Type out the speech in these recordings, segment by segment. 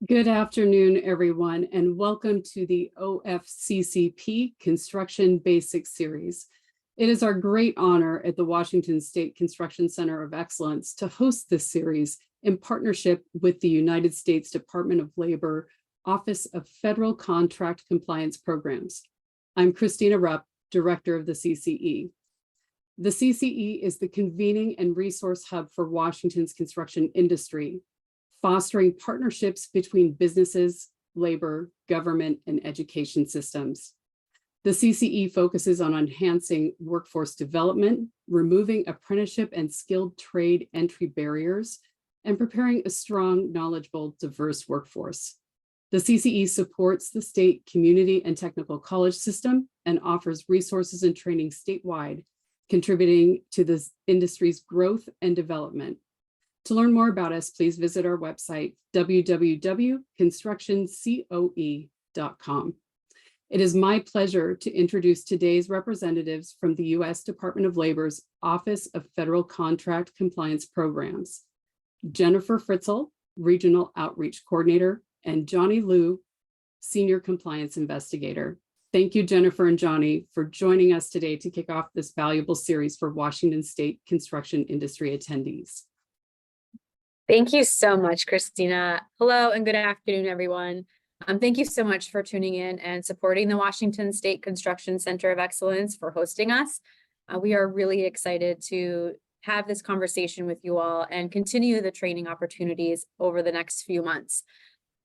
Good afternoon, everyone, and welcome to the OFCCP Construction Basics series. It is our great honor at the Washington State Construction Center of Excellence to host this series in partnership with the United States Department of Labor, Office of Federal Contract Compliance Programs. I'm Christina Rupp, Director of the CCE. The CCE is the convening and resource hub for Washington's construction industry, fostering partnerships between businesses, labor, government, and education systems. The CCE focuses on enhancing workforce development, removing apprenticeship and skilled trade entry barriers, and preparing a strong, knowledgeable, diverse workforce. The CCE supports the state community and technical college system and offers resources and training statewide, contributing to the industry's growth and development. To learn more about us, please visit our website, www.constructioncoe.com. It is my pleasure to introduce today's representatives from the U.S. Department of Labor's Office of Federal Contract Compliance Programs, Jennifer Fritzl, Regional Outreach Coordinator, and Johnny Liu, Senior Compliance Investigator. Thank you, Jennifer and Johnny, for joining us today to kick off this valuable series for Washington State construction industry attendees. Thank you so much, Christina. Hello and good afternoon, everyone. Thank you so much for tuning in and supporting the Washington State Construction Center of Excellence for hosting us. We are really excited to have this conversation with you all and continue the training opportunities over the next few months.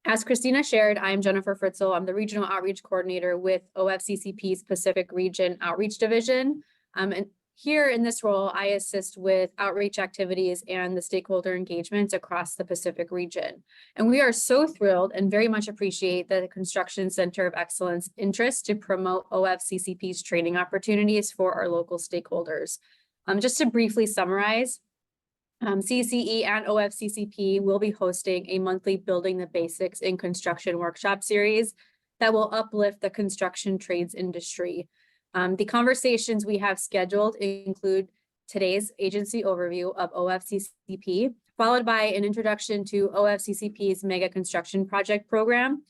As Christina shared, I'm Jennifer Fritzl. I'm the Regional Outreach Coordinator with OFCCP's Pacific Region Outreach Division. And here in this role, I assist with outreach activities and the stakeholder engagements across the Pacific region. And we are so thrilled and very much appreciate the Construction Center of Excellence interest to promote OFCCP's training opportunities for our local stakeholders. Just to briefly summarize, CCE and OFCCP will be hosting a monthly Building the Basics in Construction workshop series that will uplift the construction trades industry. The conversations we have scheduled include today's agency overview of OFCCP, followed by an introduction to OFCCP's Mega Construction Project Program,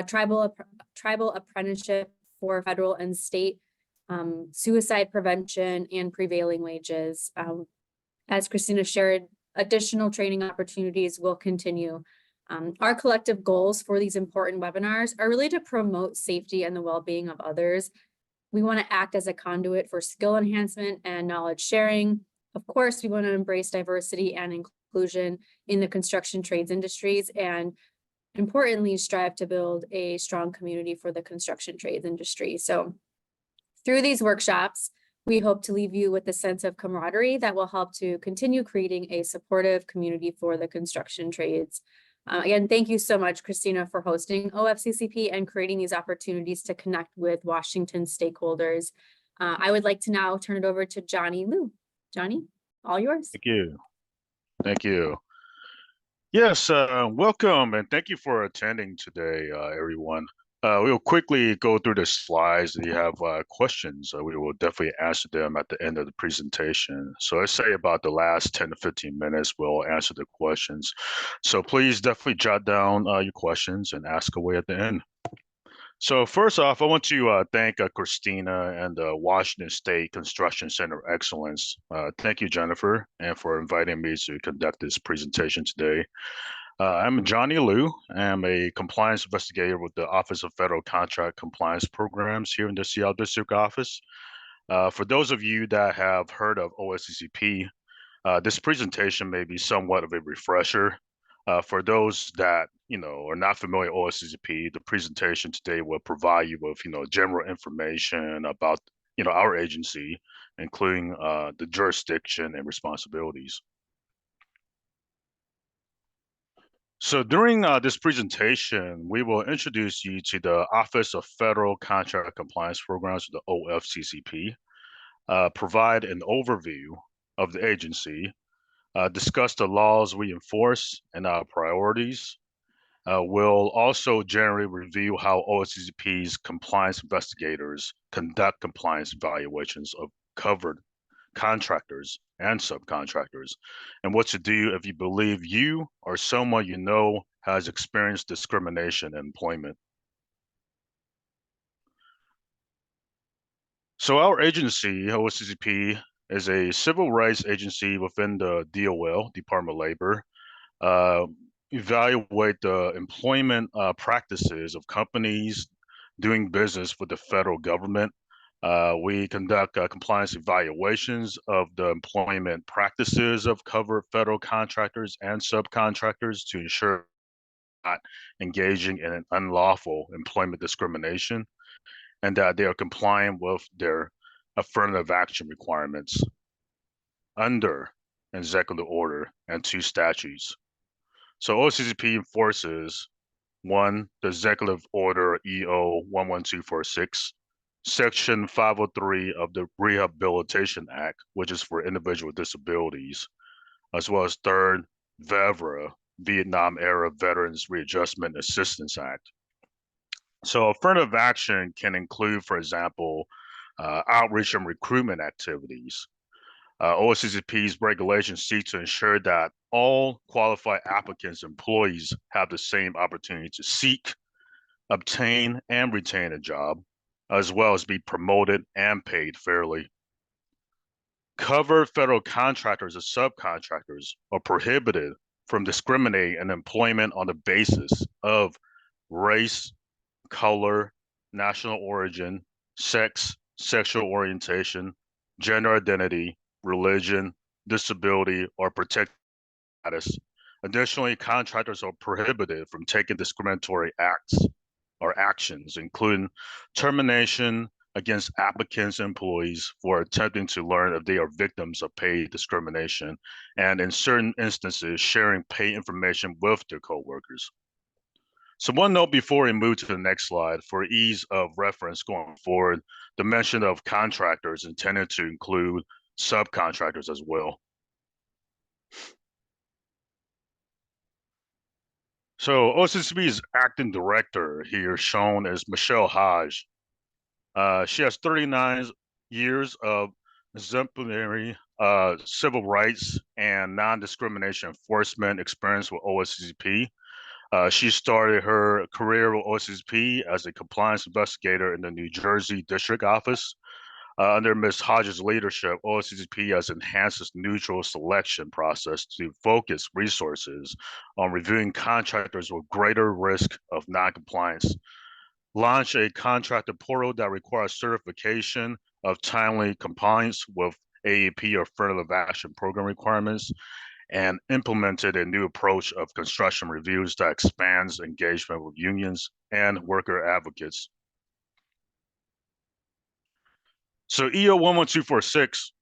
tribal apprenticeship for federal and state, suicide prevention, and prevailing wages. As Christina shared, additional training opportunities will continue. Our collective goals for these important webinars are really to promote safety and the well-being of others. We want to act as a conduit for skill enhancement and knowledge sharing. Of course, we want to embrace diversity and inclusion in the construction trades industries, and importantly, strive to build a strong community for the construction trades industry. So through these workshops, we hope to leave you with a sense of camaraderie that will help to continue creating a supportive community for the construction trades. Again, thank you so much, Christina, for hosting OFCCP and creating these opportunities to connect with Washington stakeholders. I would like to now turn it over to Johnny Liu. Johnny, all yours. Thank you. Thank you. Yes, welcome and thank you for attending today, everyone. We'll quickly go through the slides. If you have questions, we will definitely answer them at the end of the presentation. So I say about the last 10 to 15 minutes, we'll answer the questions. So please definitely jot down your questions and ask away at the end. So first off, I want to thank Christina and the Washington State Construction Center of Excellence. Thank you, Jennifer, and for inviting me to conduct this presentation today. I'm Johnny Liu. I'm a compliance investigator with the Office of Federal Contract Compliance Programs here in the Seattle District Office. For those of you that have heard of OFCCP, this presentation may be somewhat of a refresher. For those that are not familiar with OFCCP, the presentation today will provide you with general information about our agency, including the jurisdiction and responsibilities. So during this presentation, we will introduce you to the Office of Federal Contract Compliance Programs, the OFCCP, provide an overview of the agency, discuss the laws we enforce and our priorities. We'll also generally review how OFCCP's compliance investigators conduct compliance evaluations of covered contractors and subcontractors, and what to do if you believe you or someone you know has experienced discrimination in employment. So our agency, OFCCP, is a civil rights agency within the DOL, Department of Labor. Evaluate the employment practices of companies doing business with the federal government. We conduct compliance evaluations of the employment practices of covered federal contractors and subcontractors to ensure not engaging in an unlawful employment discrimination and that they are compliant with their affirmative action requirements under executive order and 2 statutes. So OFCCP enforces 1, the executive order EO 11246, section 503 of the Rehabilitation Act, which is for individual with disabilities, as well as 3rd, VEVRAA, Vietnam Era Veterans Readjustment Assistance Act. So affirmative action can include, for example, outreach and recruitment activities. OFCCP's regulations seek to ensure that all qualified applicants and employees have the same opportunity to seek, obtain, and retain a job, as well as be promoted and paid fairly. Covered federal contractors and subcontractors are prohibited from discriminating in employment on the basis of race, color, national origin, sex, sexual orientation, gender identity, religion, disability, or protected status. Additionally, contractors are prohibited from taking discriminatory acts or actions, including termination against applicants and employees for attempting to learn if they are victims of pay discrimination, and in certain instances, sharing pay information with their coworkers. So one note before we move to the next slide, for ease of reference going forward, the mention of contractors intended to include subcontractors as well. So OFCCP's acting director here shown as Michelle Hodge. She has 39 years of exemplary civil rights and non-discrimination enforcement experience with OFCCP. She started her career with OFCCP as a compliance investigator in the New Jersey District Office. Under Ms. Hodges' leadership, OFCCP has enhanced its neutral selection process to focus resources on reviewing contractors with greater risk of noncompliance, launch a contractor portal that requires certification of timely compliance with AAP or affirmative action program requirements, and implemented a new approach of construction reviews that expands engagement with unions and worker advocates. So EO 11246,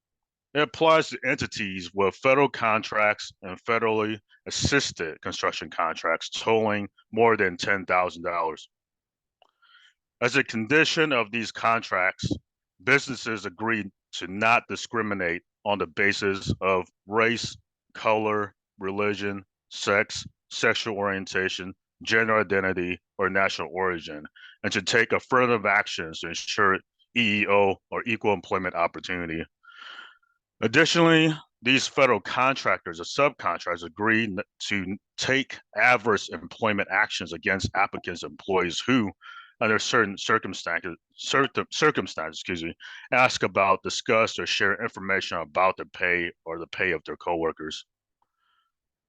it applies to entities with federal contracts and federally assisted construction contracts totaling more than $10,000. As a condition of these contracts, businesses agree to not discriminate on the basis of race, color, religion, sex, sexual orientation, gender identity, or national origin, and to take affirmative actions to ensure EEO or equal employment opportunity. Additionally, these federal contractors or subcontractors agree to take adverse employment actions against applicants and employees who, under certain circumstances, ask about, discuss, or share information about their pay or the pay of their coworkers.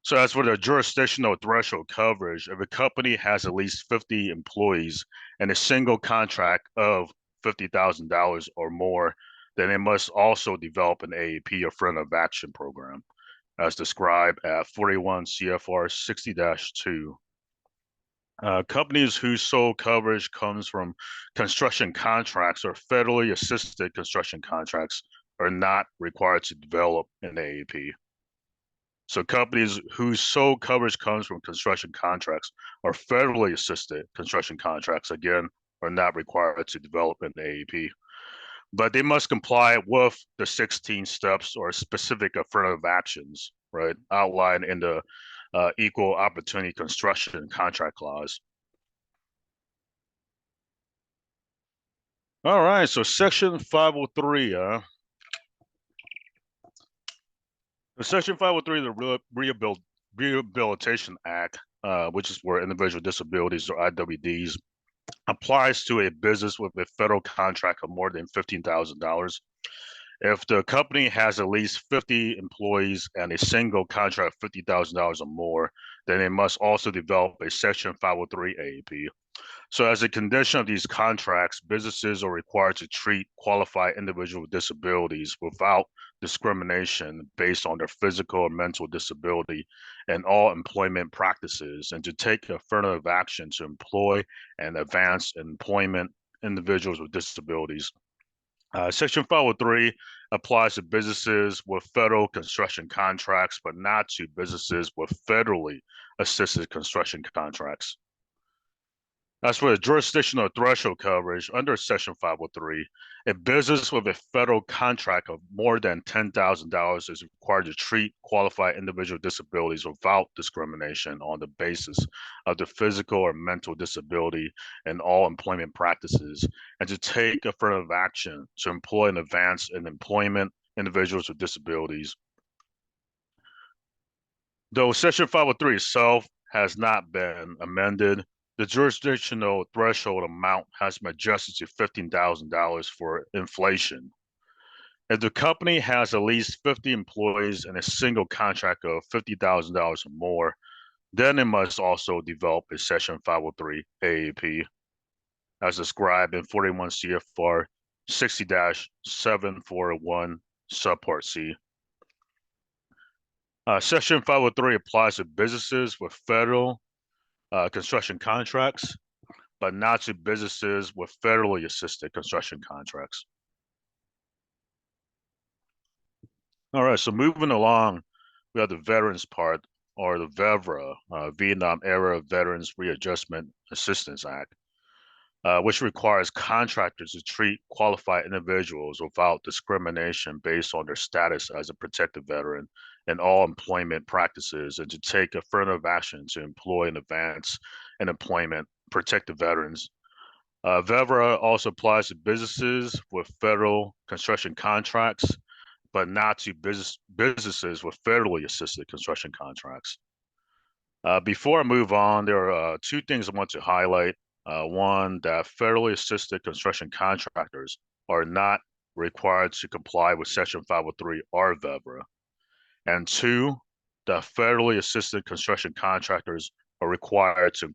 So as for the jurisdictional threshold coverage, if a company has at least 50 employees and a single contract of $50,000 or more, then it must also develop an AAP affirmative action program, as described at 41 CFR 60-2. Companies whose sole coverage comes from construction contracts or federally assisted construction contracts are not required to develop an AAP. So companies whose sole coverage comes from construction contracts or federally assisted construction contracts, again, are not required to develop an AAP. But they must comply with the 16 steps or specific affirmative actions, right, outlined in the Equal Opportunity Construction Contract Clause. All right, so Section 503, Section 503 of the Rehabilitation Act which is where individual disabilities or IWDs, applies to a business with a federal contract of more than $15,000. If the company has at least 50 employees and a single contract of $50,000 or more, then it must also develop a Section 503 AAP. So as a condition of these contracts, businesses are required to treat qualified individuals with disabilities without discrimination based on their physical or mental disability in all employment practices, and to take affirmative action to employ and advance employment individuals with disabilities. Section 503 applies to businesses with federal construction contracts, but not to businesses with federally assisted construction contracts. As for the jurisdictional threshold coverage under Section 503, a business with a federal contract of more than $10,000 is required to treat qualified individual disabilities without discrimination on the basis of the physical or mental disability in all employment practices, and to take affirmative action to employ and advance in employment individuals with disabilities. Though Section 503 itself has not been amended, the jurisdictional threshold amount has been adjusted to $15,000 for inflation. If the company has at least 50 employees and a single contract of $50,000 or more, then it must also develop a Section 503 AAP, as described in 41 CFR 60-741 subpart C. Section 503 applies to businesses with federal construction contracts, but not to businesses with federally assisted construction contracts. All right, so moving along, we have the veterans part, or the VEVRAA, Vietnam Era Veterans Readjustment Assistance Act, which requires contractors to treat qualified individuals without discrimination based on their status as a protected veteran in all employment practices, and to take affirmative action to employ and advance in employment protected veterans. VEVRAA also applies to businesses with federal construction contracts, but not to businesses with federally assisted construction contracts. Before I move on, there are two things I want to highlight. One, that federally assisted construction contractors are not required to comply with Section 503 or VEVRAA. And two, that federally assisted construction contractors are required to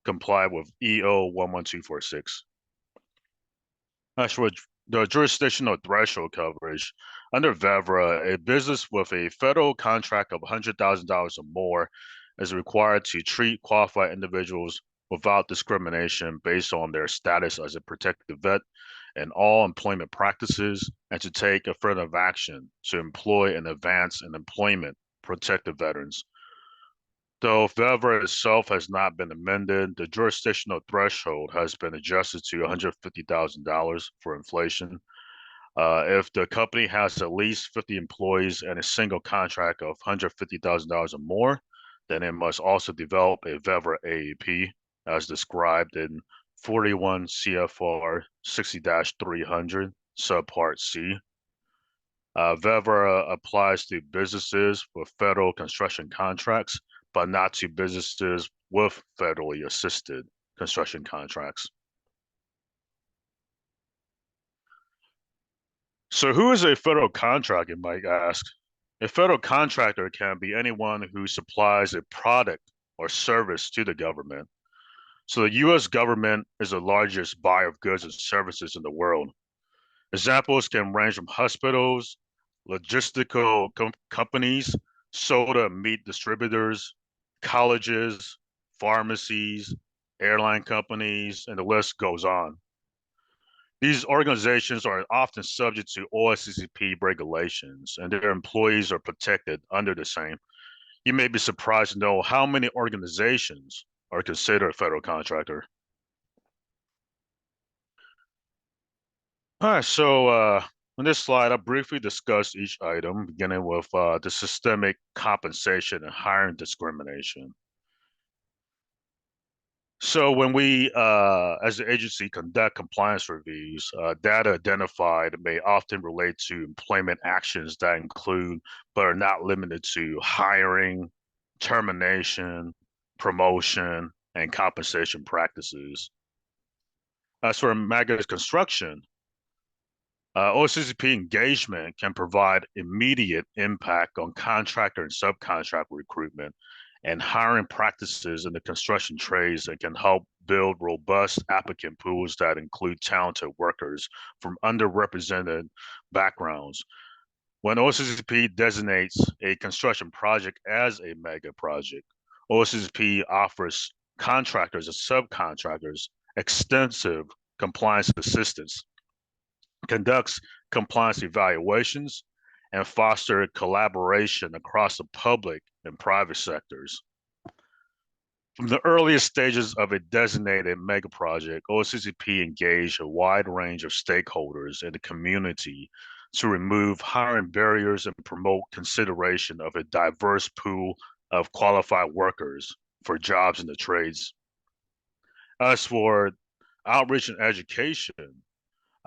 comply with EO 11246. As for the jurisdictional threshold coverage, under VEVRAA, a business with a federal contract of $100,000 or more is required to treat qualified individuals without discrimination based on their status as a protected vet in all employment practices, and to take affirmative action to employ and advance in employment protected veterans. Though VEVRAA itself has not been amended, the jurisdictional threshold has been adjusted to $150,000 for inflation. If the company has at least 50 employees and a single contract of $150,000 or more, then it must also develop a VEVRAA AAP, as described in 41 CFR 60-300, subpart C. VEVRAA applies to businesses with federal construction contracts, but not to businesses with federally assisted construction contracts. So who is a federal contractor, you might ask? A federal contractor can be anyone who supplies a product or service to the government. So the US government is the largest buyer of goods and services in the world. Examples can range from hospitals, logistical companies, soda and meat distributors, colleges, pharmacies, airline companies, and the list goes on. These organizations are often subject to OFCCP regulations, and their employees are protected under the same. You may be surprised to know how many organizations are considered a federal contractor. All right, so on this slide, I'll briefly discuss each item, beginning with the systemic compensation and hiring discrimination. So when we, as the agency, conduct compliance reviews, data identified may often relate to employment actions that include, but are not limited to, hiring, termination, promotion, and compensation practices. As for mega construction, OFCCP engagement can provide immediate impact on contractor and subcontract recruitment and hiring practices in the construction trades that can help build robust applicant pools that include talented workers from underrepresented backgrounds. When OFCCP designates a construction project as a mega project, OFCCP offers contractors and subcontractors extensive compliance assistance, conducts compliance evaluations, and foster collaboration across the public and private sectors. From the earliest stages of a designated mega project, OFCCP engaged a wide range of stakeholders in the community to remove hiring barriers and promote consideration of a diverse pool of qualified workers for jobs in the trades. As for outreach and education,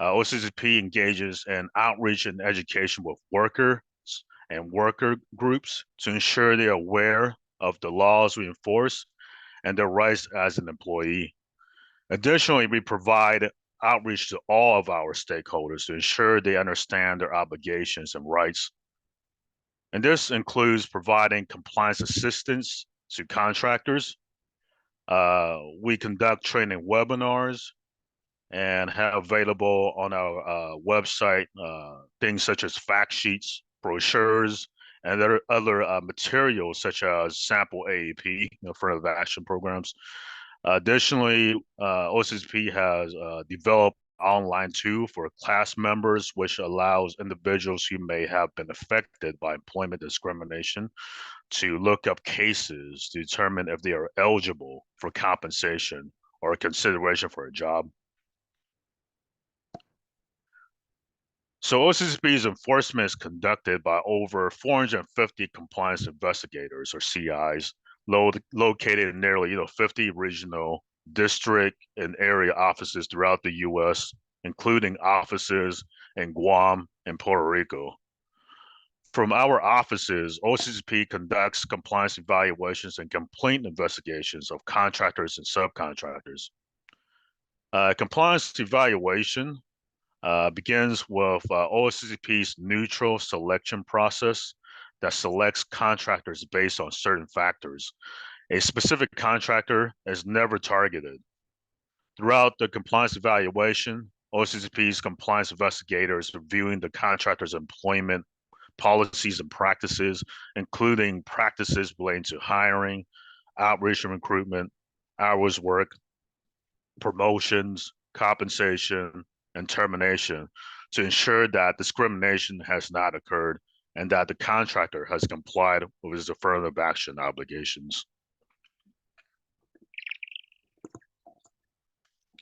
OFCCP engages in outreach and education with workers and worker groups to ensure they're aware of the laws we enforce and their rights as an employee. Additionally, we provide outreach to all of our stakeholders to ensure they understand their obligations and rights. And this includes providing compliance assistance to contractors. We conduct training webinars and have available on our website things such as fact sheets, brochures, and other materials such as sample AAP, affirmative action programs. Additionally, OFCCP has developed online tool for class members, which allows individuals who may have been affected by employment discrimination to look up cases to determine if they are eligible for compensation or consideration for a job. So OFCCP's enforcement is conducted by over 450 compliance investigators, or CIs, located in nearly 50 regional, district, and area offices throughout the U.S., including offices in Guam and Puerto Rico. From our offices, OFCCP conducts compliance evaluations and complaint investigations of contractors and subcontractors. Compliance evaluation begins with OFCCP's neutral selection process that selects contractors based on certain factors. A specific contractor is never targeted. Throughout the compliance evaluation, OFCCP's compliance investigators reviewing the contractor's employment policies and practices, including practices relating to hiring, outreach and recruitment, hours worked, promotions, compensation, and termination to ensure that discrimination has not occurred and that the contractor has complied with his affirmative action obligations.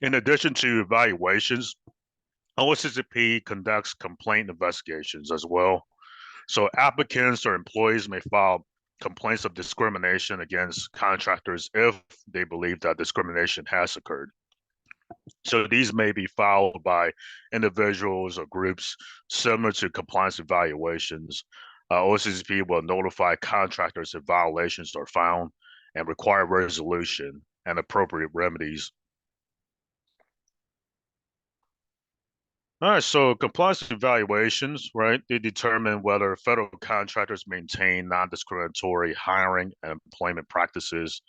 In addition to evaluations, OFCCP conducts complaint investigations as well. So applicants or employees may file complaints of discrimination against contractors if they believe that discrimination has occurred. So these may be filed by individuals or groups similar to compliance evaluations. OFCCP will notify contractors if violations are found and require resolution and appropriate remedies. All right, so compliance evaluations, right? They determine whether federal contractors maintain non-discriminatory hiring and employment practices.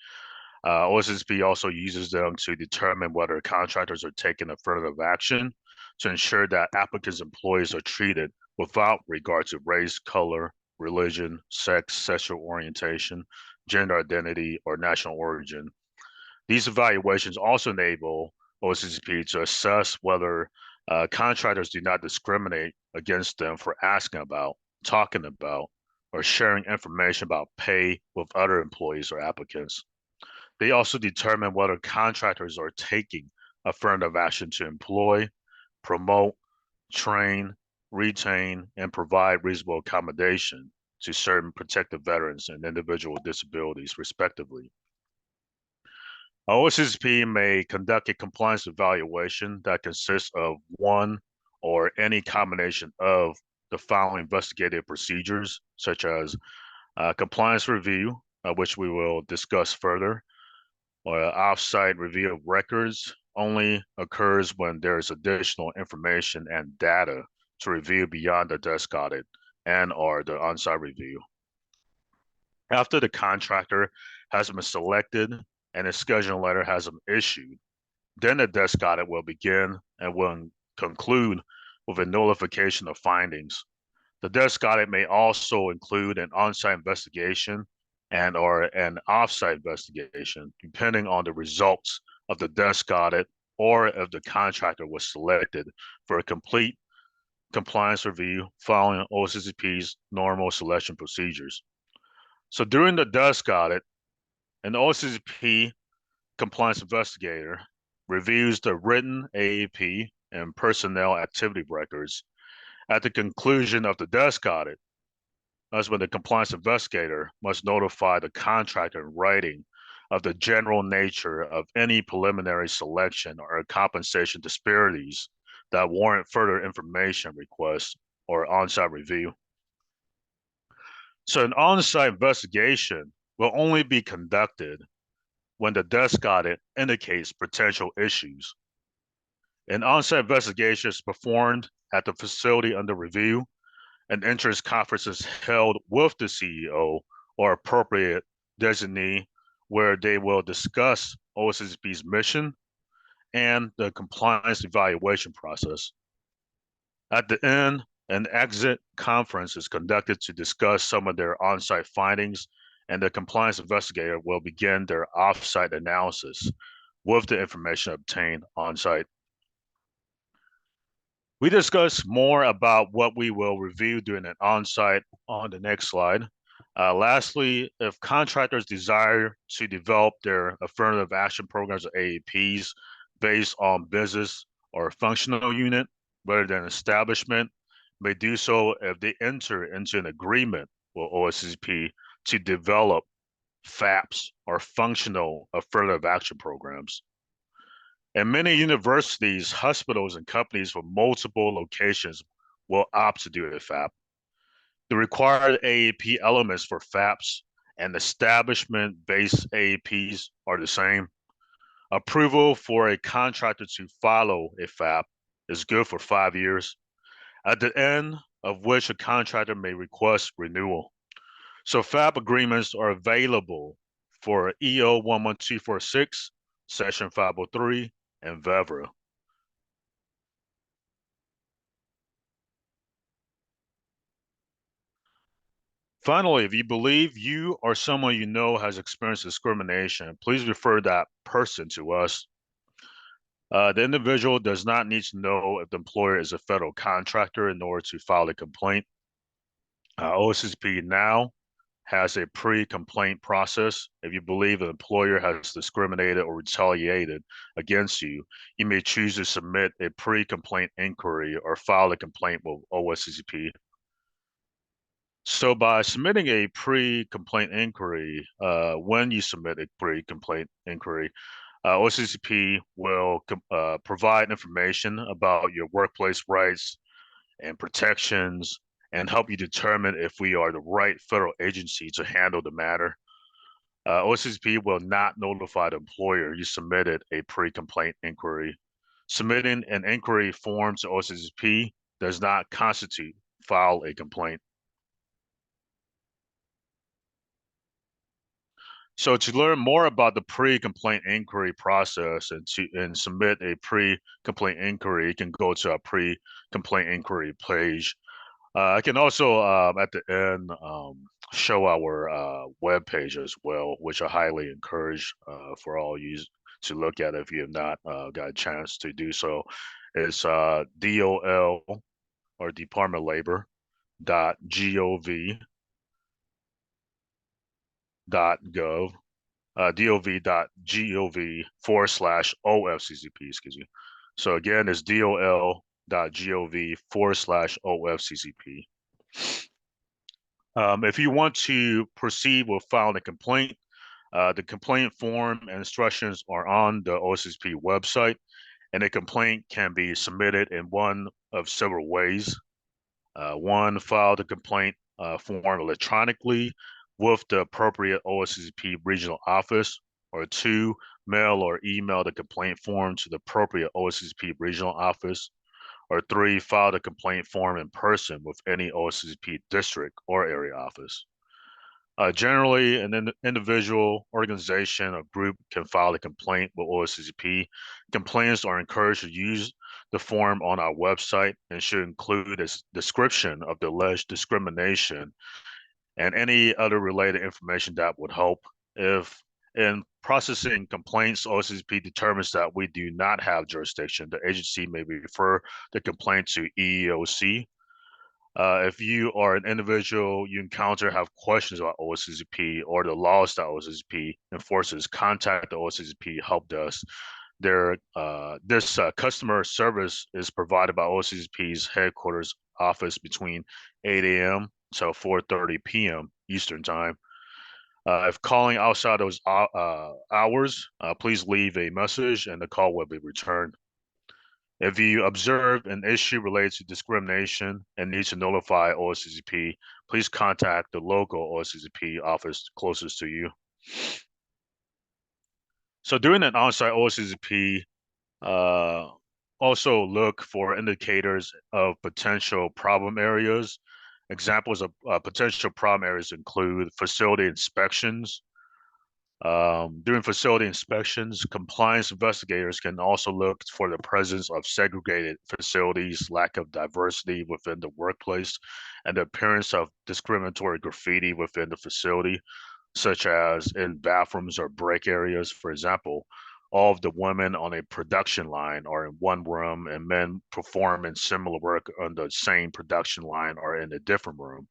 OFCCP also uses them to determine whether contractors are taking affirmative action to ensure that applicants' employees are treated without regard to race, color, religion, sex, sexual orientation, gender identity, or national origin. These evaluations also enable OFCCP to assess whether contractors do not discriminate against them for asking about, talking about, or sharing information about pay with other employees or applicants. They also determine whether contractors are taking affirmative action to employ, promote, train, retain, and provide reasonable accommodation to certain protected veterans and individual with disabilities, respectively. OFCCP may conduct a compliance evaluation that consists of one or any combination of the following investigative procedures, such as compliance review, which we will discuss further. Off-site review of records only occurs when there is additional information and data to review beyond the desk audit and or the on-site review. After the contractor has been selected and a scheduling letter has been issued, then the desk audit will begin and will conclude with a notification of findings. The desk audit may also include an on-site investigation and or an off-site investigation, depending on the results of the desk audit or if the contractor was selected for a complete compliance review following OFCCP's normal selection procedures. So during the desk audit, an OFCCP compliance investigator reviews the written AAP and personnel activity records. At the conclusion of the desk audit, that's when the compliance investigator must notify the contractor in writing of the general nature of any preliminary selection or compensation disparities that warrant further information requests or on-site review. So an on-site investigation will only be conducted when the desk audit indicates potential issues. An on-site investigation is performed at the facility under review. An interest conference is held with the CEO or appropriate designee where they will discuss OFCCP's mission and the compliance evaluation process. At the end, an exit conference is conducted to discuss some of their on-site findings, and the compliance investigator will begin their off-site analysis with the information obtained on-site. We discuss more about what we will review during an on-site on the next slide. Lastly, if contractors desire to develop their affirmative action programs or AAPs based on business or functional unit rather than establishment, may do so if they enter into an agreement with OFCCP to develop FAPs or functional affirmative action programs. And many universities, hospitals, and companies with multiple locations will opt to do a FAP. The required AAP elements for FAPs and establishment-based AAPs are the same. Approval for a contractor to follow a FAP is good for 5 years, at the end of which a contractor may request renewal. So FAP agreements are available for EO 11246, Section 503, and VEVRAA. Finally, if you believe you or someone you know has experienced discrimination, please refer that person to us. The individual does not need to know if the employer is a federal contractor in order to file a complaint. OFCCP now has a pre-complaint process. If you believe the employer has discriminated or retaliated against you, you may choose to submit a pre-complaint inquiry or file a complaint with OFCCP. So by submitting a pre-complaint inquiry, when you submit a pre-complaint inquiry, OFCCP will provide information about your workplace rights and protections and help you determine if we are the right federal agency to handle the matter. OFCCP will not notify the employer you submitted a pre-complaint inquiry. Submitting an inquiry form to OFCCP does not constitute file a complaint. So to learn more about the pre-complaint inquiry process and submit a pre-complaint inquiry, you can go to our pre-complaint inquiry page. I can also at the end show our web page as well, which I highly encourage for all you to look at if you have not got a chance to do so. It's DOL or Department of Labor .gov.gov dov.gov/OFCCP, excuse me. So again, it's dol.gov/OFCCP. If you want to proceed with filing a complaint, the complaint form and instructions are on the OFCCP website, and a complaint can be submitted in one of several ways. One, file the complaint form electronically with the appropriate OFCCP regional office, or 2, mail or email the complaint form to the appropriate OFCCP regional office, or 3, file the complaint form in person with any OFCCP district or area office. Generally, an individual, organization, or group can file a complaint with OFCCP. Complainants are encouraged to use the form on our website and should include a description of the alleged discrimination and any other related information that would help. If in processing complaints, OFCCP determines that we do not have jurisdiction, the agency may refer the complaint to EEOC. If you are an individual you have questions about OFCCP or the laws that OFCCP enforces, contact the OFCCP help desk. This customer service is provided by OFCCP's headquarters office between 8 a.m. till 4:30 p.m. Eastern Time. If calling outside those hours, please leave a message and the call will be returned. If you observe an issue related to discrimination and need to notify OFCCP, please contact the local OFCCP office closest to you. So during an on-site OFCCP, also look for indicators of potential problem areas. Examples of potential problem areas include facility inspections. During facility inspections, compliance investigators can also look for the presence of segregated facilities, lack of diversity within the workplace, and the appearance of discriminatory graffiti within the facility, such as in bathrooms or break areas. For example, all of the women on a production line are in one room and men performing similar work on the same production line are in a different room.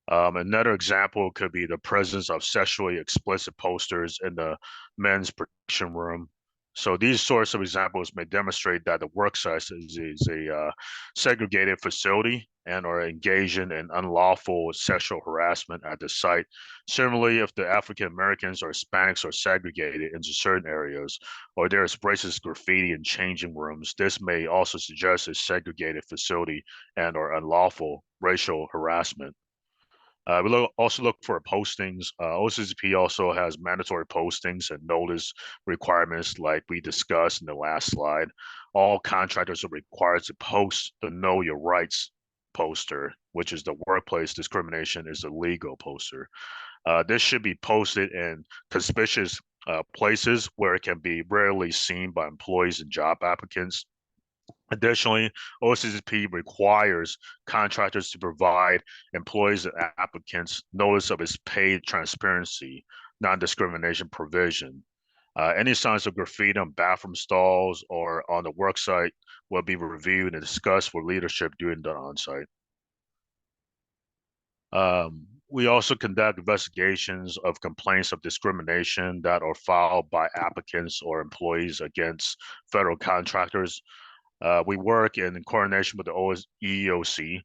Another example could be the presence of sexually explicit posters in the men's production room. So these sorts of examples may demonstrate that the work site is a segregated facility and are engaging in unlawful sexual harassment at the site. Similarly, if the African Americans or Hispanics are segregated into certain areas, or there is racist graffiti in changing rooms, this may also suggest a segregated facility and or unlawful racial harassment. We also look for postings. OFCCP also has mandatory postings and notice requirements like we discussed in the last slide. All contractors are required to post the Know Your Rights poster, which is the workplace discrimination is illegal poster. This should be posted in conspicuous places where it can be rarely seen by employees and job applicants. Additionally, OFCCP requires contractors to provide employees and applicants notice of its paid transparency, non-discrimination provision. Any signs of graffiti on bathroom stalls or on the worksite will be reviewed and discussed with leadership during the onsite. We also conduct investigations of complaints of discrimination that are filed by applicants or employees against federal contractors. We work in coordination with the EEOC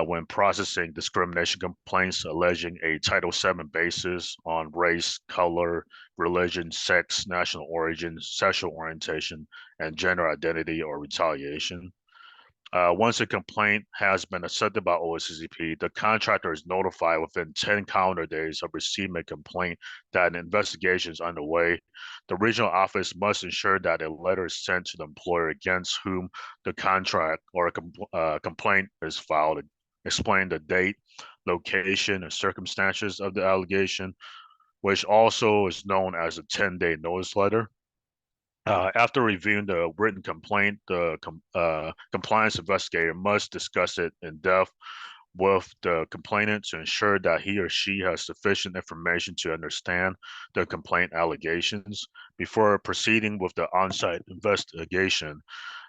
when processing discrimination complaints alleging a Title VII basis on race, color, religion, sex, national origin, sexual orientation, and gender identity or retaliation. Once a complaint has been accepted by OFCCP, the contractor is notified within 10 calendar days of receiving a complaint that an investigation is underway. The regional office must ensure that a letter is sent to the employer against whom the contract or complaint is filed, explain the date, location, and circumstances of the allegation, which also is known as a 10-day notice letter. After reviewing the written complaint, the compliance investigator must discuss it in depth with the complainant to ensure that he or she has sufficient information to understand the complaint allegations. Before proceeding with the on-site investigation,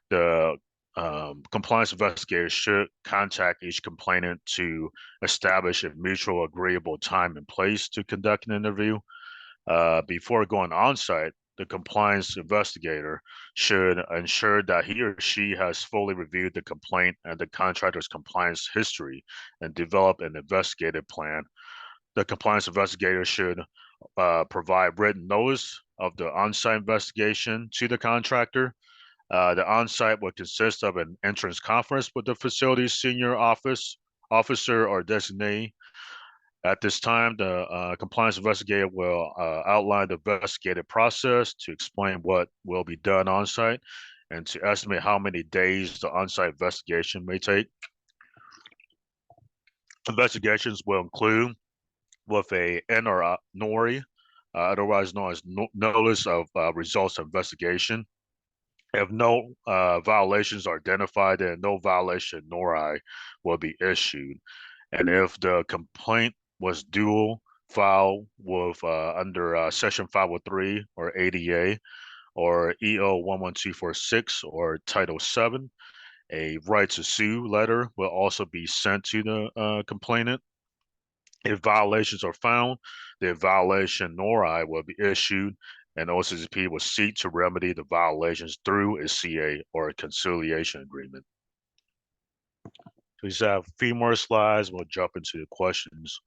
the compliance investigator should contact each complainant to establish a mutual agreeable time and place to conduct an interview. Before going on-site, the compliance investigator should ensure that he or she has fully reviewed the complaint and the contractor's compliance history and develop an investigative plan. The compliance investigator should provide written notice of the on-site investigation to the contractor. The on-site will consist of an entrance conference with the facility's senior officer or designee. At this time, the compliance investigator will outline the investigative process to explain what will be done on site and to estimate how many days the on-site investigation may take. Investigations will include with a NORI, otherwise known as Notice of Results of Investigation. If no violations are identified, then no violation NORI will be issued. And if the complaint was dual filed with under Section 503 or ADA or EO 11246 or Title 7, a right to sue letter will also be sent to the complainant. If violations are found, the violation NORI will be issued, and OFCCP will seek to remedy the violations through a CA or a conciliation agreement. Please have a few more slides. We'll jump into the questions.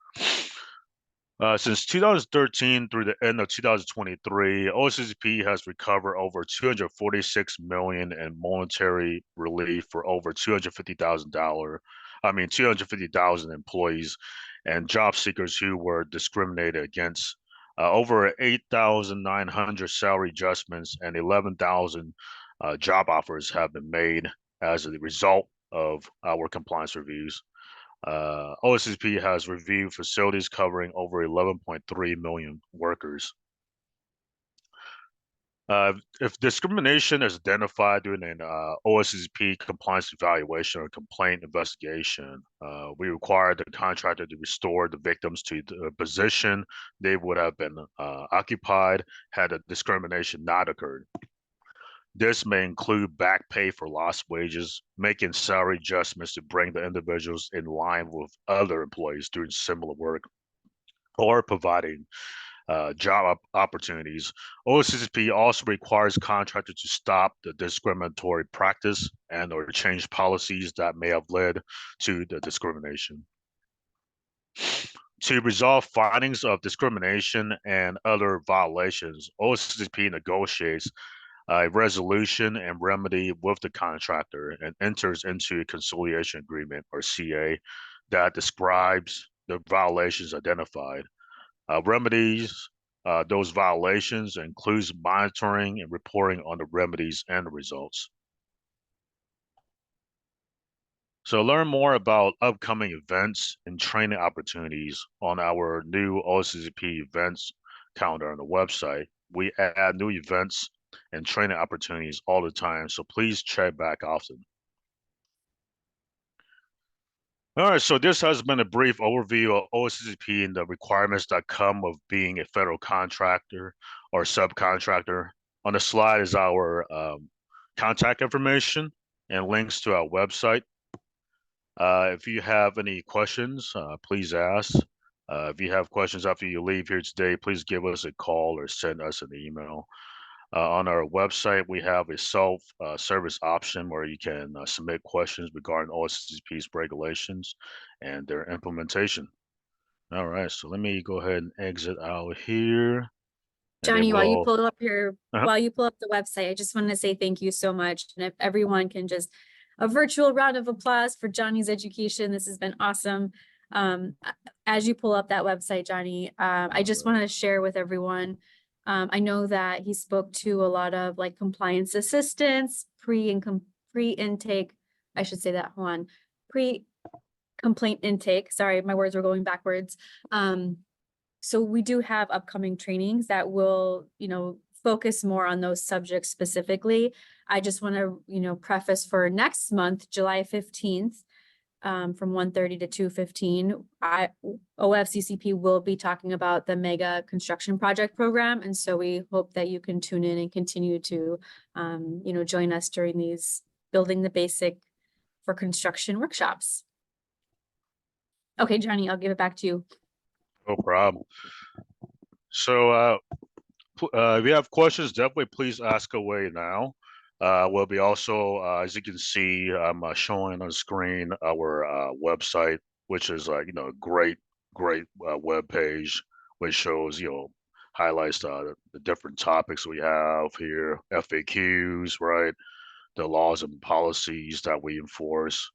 Since 2013 through the end of 2023, OFCCP has recovered over $246 million in monetary relief for over 250,000 employees and job seekers who were discriminated against. Over 8,900 salary adjustments and 11,000 job offers have been made as a result of our compliance reviews. OFCCP has reviewed facilities covering over 11.3 million workers. If discrimination is identified during an OFCCP compliance evaluation or complaint investigation, we require the contractor to restore the victims to the position they would have been occupied had a discrimination not occurred. This may include back pay for lost wages, making salary adjustments to bring the individuals in line with other employees doing similar work, or providing job opportunities. OFCCP also requires contractors to stop the discriminatory practice and or change policies that may have led to the discrimination. To resolve findings of discrimination and other violations, OFCCP negotiates a resolution and remedy with the contractor and enters into a conciliation agreement or CA that describes the violations identified. Remedies those violations includes monitoring and reporting on the remedies and the results. So learn more about upcoming events and training opportunities on our new OFCCP events calendar on the website. We add new events and training opportunities all the time, so please check back often. All right, so this has been a brief overview of OFCCP and the requirements that come with being a federal contractor or subcontractor. On the slide is our contact information and links to our website. If you have any questions, please ask. If you have questions after you leave here today, please give us a call or send us an email. On our website, we have a self-service option where you can submit questions regarding OFCCP's regulations and their implementation. All right, so let me go ahead and exit out here. Johnny, while you pull up the website, I just wanted to say thank you so much. And if everyone can just a virtual round of applause for Johnny's education. This has been awesome. As you pull up that website, Johnny, I just wanted to share with everyone. I know that he spoke to a lot of like compliance assistance, pre-intake. I should say that, hold on, pre-complaint intake. Sorry, my words were going backwards. So we do have upcoming trainings that will, focus more on those subjects specifically. I just want to, preface for next month, July 15th, from 1:30 to 2:15, OFCCP will be talking about the mega construction project program. And so we hope that you can tune in and continue to, join us during these building the basic for construction workshops. Okay, Johnny, I'll give it back to you. No problem. So if you have questions, definitely please ask away now. We'll be also, as you can see, I'm showing on the screen our website, which is a great web page, which shows highlights the different topics we have here, FAQs, right? The laws and policies that we enforce,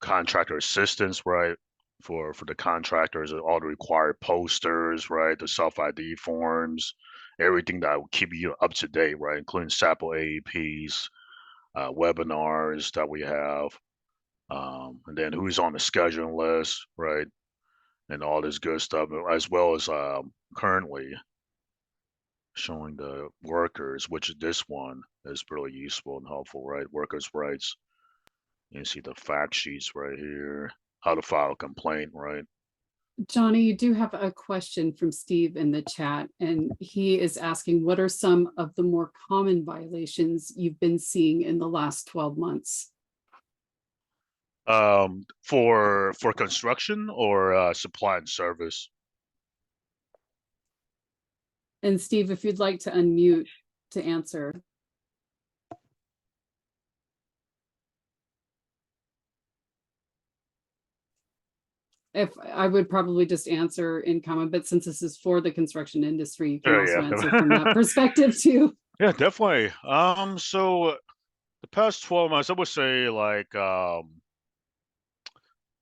contractor assistance, right? for the contractors, all the required posters, right? The self-ID forms, everything that will keep you up to date, right? Including sample AEPs, webinars that we have, and then who's on the scheduling list, right? And all this good stuff, as well as currently showing the workers, which this one is really useful and helpful, right? Workers' rights. You see the fact sheets right here, how to file a complaint, right? Johnny, you do have a question from Steve in the chat, and he is asking, what are some of the more common violations you've been seeing in the last 12 months? For construction or supply and service? And Steve, if you'd like to unmute to answer. If I would probably just answer in common, but since this is for the construction industry, you can also answer from that perspective too. Yeah, definitely. So the past 12 months, I would say like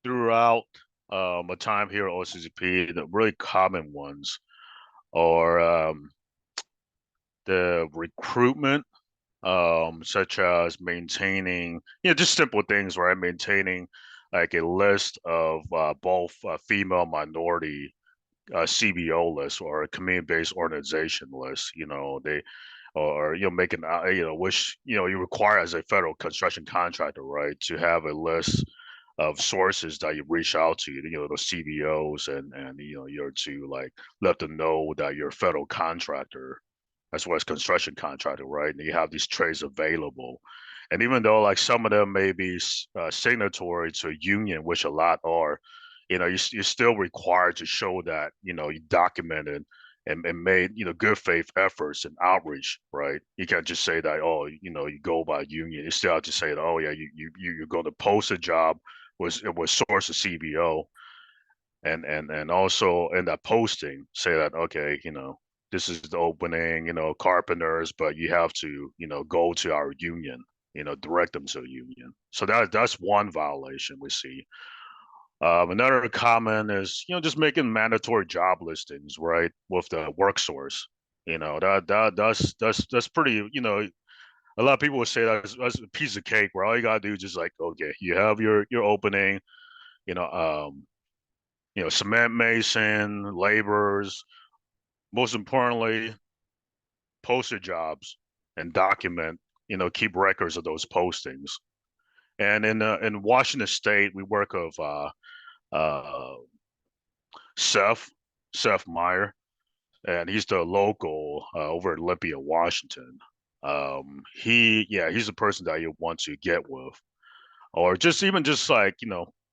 throughout my time here at OFCCP, the really common ones are the recruitment, such as maintaining, just simple things, right? Maintaining like a list of both female minority CBO list or a community-based organization list. They or making which you require as a federal construction contractor, right, to have a list of sources that you reach out to, those CBOs, and you're to like let them know that you're a federal contractor as well as construction contractor, right? And you have these trades available. And even though like some of them may be signatory to a union, which a lot are, you're still required to show that, you documented and made, good faith efforts and outreach, right? You can't just say that, oh, you go by union. You still have to say that, oh yeah, you're going to post a job was source of CBO, and also in that posting say that, okay, this is the opening, carpenters, but you have to, go to our union, direct them to the union. So that's one violation we see. Another common is, just making mandatory job listings, right, with the work source. That's pretty, a lot of people would say that's a piece of cake where all you gotta do is just like, okay, you have your opening, you know, um, cement mason, laborers, most importantly, post your jobs and document, keep records of those postings. And in Washington State, we work with uh, Seth Seth Meyer, and he's the local over at Olympia, Washington. He's the person that you want to get with, or just even just like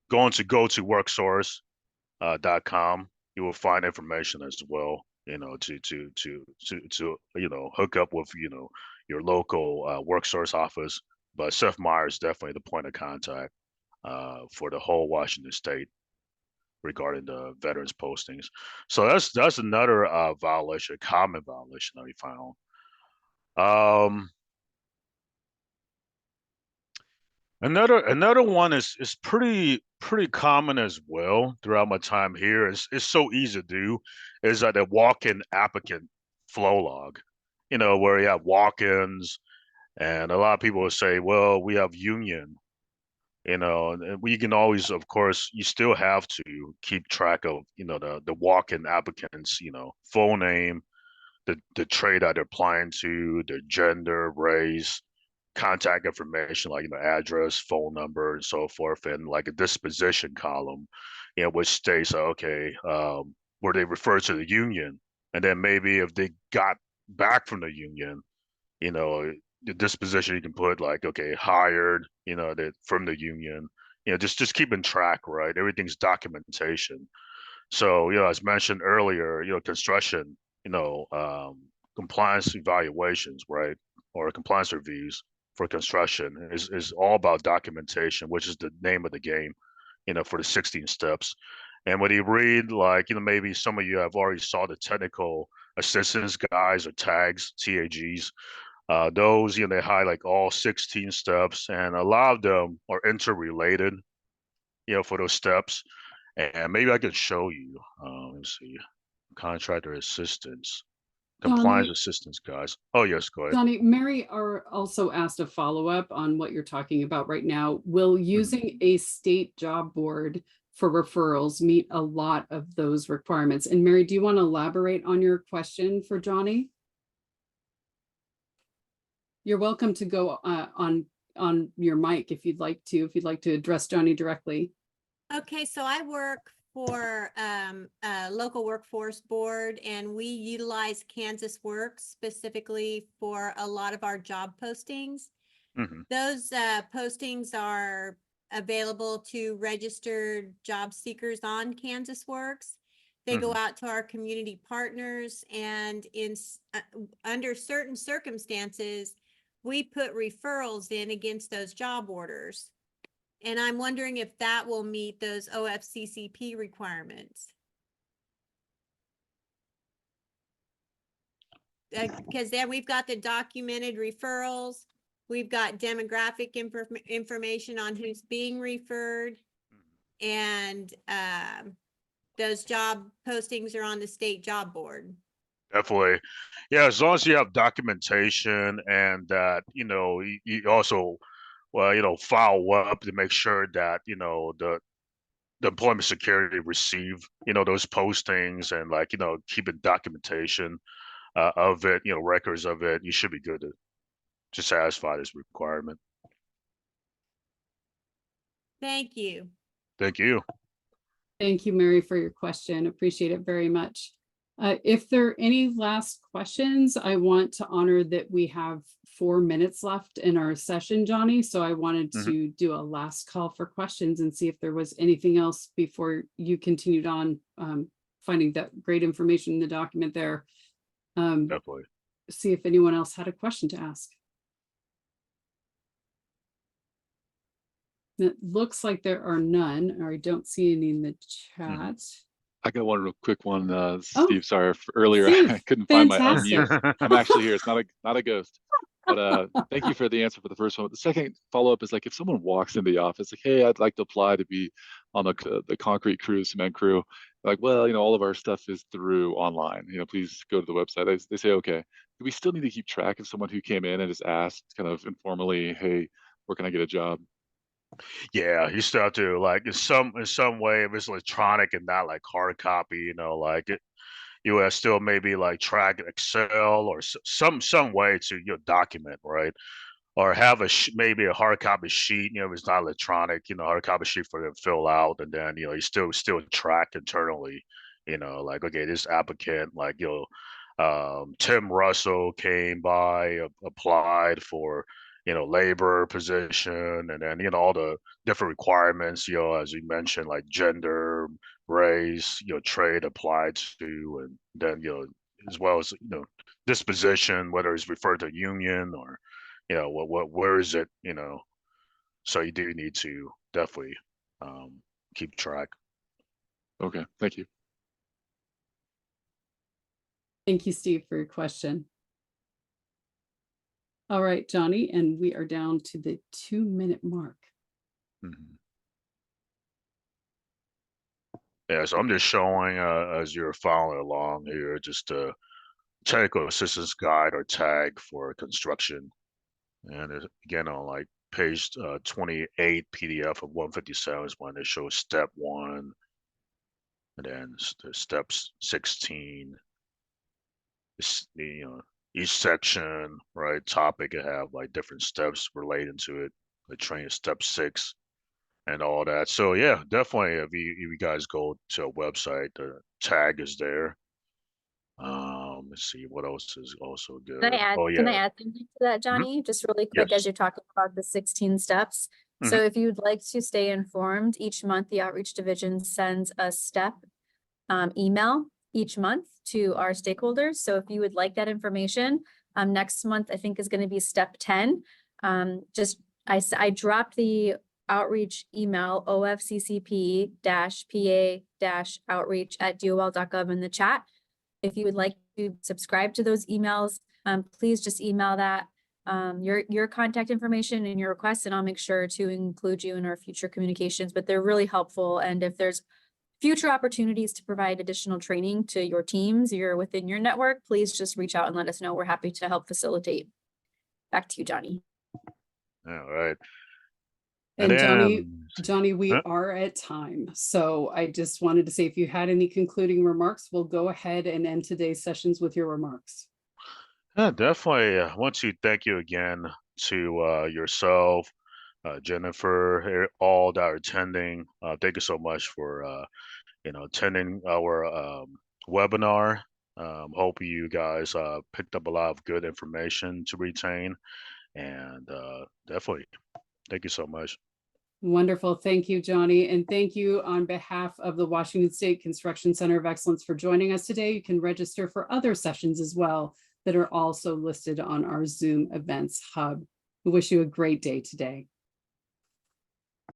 going to go to worksource.com, you will find information as well. To hook up with your local WorkSource office. But Seth Meyer is definitely the point of contact for the whole Washington State regarding the veterans postings. So that's another violation, common violation that we found. Another one is pretty common as well throughout my time here. It's so easy to do, is that a walk-in applicant flow log, where you have walk-ins, and a lot of people will say, well, we have union, and we can always, of course, you still have to keep track of, the walk-in applicants, full name, the trade that they're applying to, their gender, race, contact information like address, phone number, and so forth, and like a disposition column, which states okay, where they refer to the union, and then maybe if they got back from the union, the disposition you can put like okay, hired, that from the union, just keeping track, right? Everything's documentation. So as mentioned earlier, construction, compliance evaluations, right, or compliance reviews for construction is all about documentation, which is the name of the game, for the 16 steps. And when you read, like, maybe some of you have already saw the technical assistance guides or tags, TAGs. Those, they highlight all 16 steps, and a lot of them are interrelated, for those steps. And maybe I could show you. Let's see, contractor assistance, compliance Johnny, assistance, guys. Oh yes, go ahead. Johnny, Mary also asked a follow-up on what you're talking about right now. Will using a state job board for referrals meet a lot of those requirements? And Mary, do you want to elaborate on your question for Johnny? You're welcome to go on your mic if you'd like to address Johnny directly. Okay, so I work for a local workforce board, and we utilize Kansas Works specifically for a lot of our job postings. Those postings are available to registered job seekers on Kansas Works. They go out to our community partners, and under certain circumstances, we put referrals in against those job orders. And I'm wondering if that will meet those OFCCP requirements. Because then we've got the documented referrals. We've got demographic information on who's being referred. And those job postings are on the state job board. Definitely. Yeah, as long as you have documentation and that, you also, follow up to make sure that, the employment security receive, those postings and keeping documentation of it, records of it, you should be good to satisfy this requirement. Thank you. Thank you. Thank you, Mary, for your question. Appreciate it very much. If there are any last questions, I want to honor that we have 4 minutes left in our session, Johnny. So I wanted to do a last call for questions and see if there was anything else before you continued on finding that great information in the document there. Definitely. See if anyone else had a question to ask. It looks like there are none, or I don't see any in the chat. I got one real quick one, Steve. Sorry for earlier. Steve, I couldn't find my fantastic. unmute. I'm actually here. It's not a ghost. But thank you for the answer for the first one. The second follow-up is like if someone walks into the office, like, hey, I'd like to apply to be on the concrete crew, cement crew. Like, well, all of our stuff is through online. Please go to the website. They say, okay. Do we still need to keep track of someone who came in and just asked kind of informally, hey, where can I get a job? Yeah, you still have to in some way, if it's electronic and not like hard copy, you have still maybe track Excel or some way to document, right? Or have maybe a hard copy sheet, if it's not electronic, hard copy sheet for them to fill out, and then you still track internally, okay, this applicant, Tim Russell came by, applied for labor position, and then all the different requirements, as you mentioned, like gender, race, trade applied to, and then as well as this position, whether it's referred to union or where is it, so you do need to definitely keep track. Okay, thank you. Thank you, Steve, for your question. All right, Johnny, and we are down to the 2-minute mark. Yeah, so I'm just showing as you're following along here, just a technical assistance guide or tag for construction. And again, on page 28 PDF of 157 is when it shows step 1, and then steps 16. Each section, right, topic, it have different steps relating to it. The training step 6 and all that. So yeah, definitely if you guys go to a website, the tag is there. Let's see what else is also good. Can I add, Oh yeah. can I add something to that, Johnny? Just really quick, as Yes. you're talking about the 16 steps. So if you'd like to stay informed, each month the Outreach Division sends a step email each month to our stakeholders. So if you would like that information, next month I think is going to be step 10. I dropped the outreach email OFCCP-PA-outreach@dol.gov in the chat. If you would like to subscribe to those emails, please just email that your contact information and your requests, and I'll make sure to include you in our future communications. But they're really helpful, and if there's future opportunities to provide additional training to your teams, you're within your network, please just reach out and let us know. We're happy to help facilitate. Back to you, Johnny. All right. And Johnny, then- we Huh? are at time. So I just wanted to say, if you had any concluding remarks, we'll go ahead and end today's sessions with your remarks. Yeah, definitely. I want to thank you again to yourself, Jennifer, all that are attending. Thank you so much for attending our webinar. Hope you guys picked up a lot of good information to retain, and definitely thank you so much. Wonderful. Thank you, Johnny. And thank you on behalf of the Washington State Construction Center of Excellence for joining us today. You can register for other sessions as well that are also listed on our Zoom events hub. We wish you a great day today.